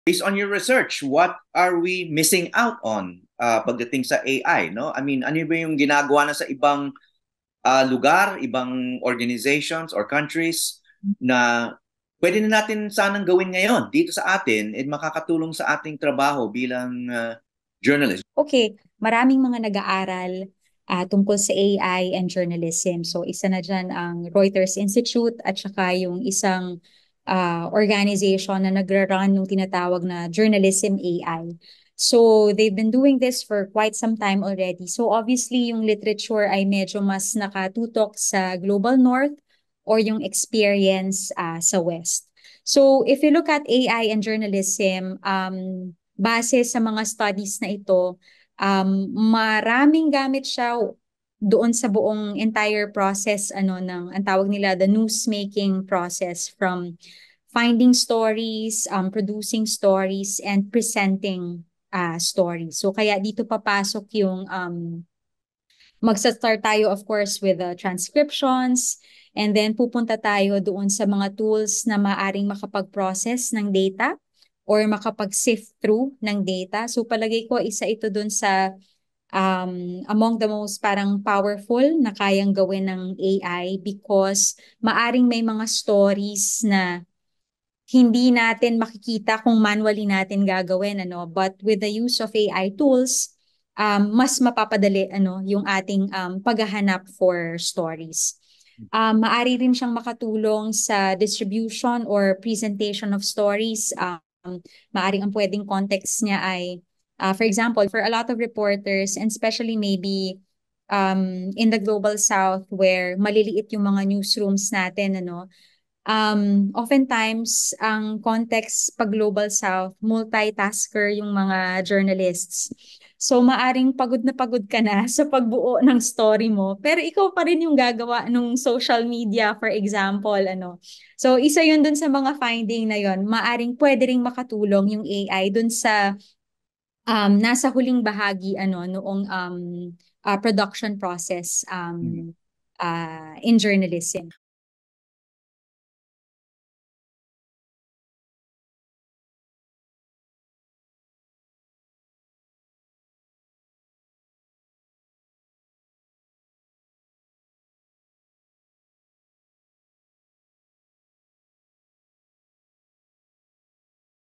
Based on your research, what are we missing out on pagdating sa AI, no? I mean, ano ba yung ginagawa na sa ibang lugar, ibang organizations or countries na pwede na natin sanang gawin ngayon dito sa atin at makakatulong sa ating trabaho bilang journalist? Okay, maraming mga nag-aaral tungkol sa AI and journalism. So isa na dyan ang Reuters Institute at saka yung isang organization na nagra-run ng tinatawag na Journalism AI. So they've been doing this for quite some time already. So obviously yung literature ay medyo mas nakatutok sa Global North or yung experience sa West. So if you look at AI and journalism, base sa mga studies na ito, maraming gamit siya doon sa buong entire process ng ang tawag nila the news making process, from finding stories, producing stories and presenting stories. So kaya dito papasok yung magsa-start tayo of course with the transcriptions, and then pupunta tayo doon sa mga tools na maaring makapag-process ng data or makapag-sift through ng data. So palagay ko isa ito doon sa among the most parang powerful na kayang gawin ng AI, because maaring may mga stories na hindi natin makikita kung manually natin gagawin, but with the use of AI tools, mas mapapadali yung ating paghahanap for stories. Maari rin siyang makatulong sa distribution or presentation of stories. Maaring ang pwedeng context niya ay, for example, for a lot of reporters, and especially maybe in the Global South where maliliit yung mga newsrooms natin, oftentimes, ang context pag Global South, multitasker yung mga journalists. So, maaring pagod na pagod ka na sa pagbuo ng story mo, pero ikaw pa rin yung gagawa ng social media, for example, So, isa yun dun sa mga finding na yun. Maaring pwede ring makatulong yung AI dun sa nasa huling bahagi, noong production process in journalism.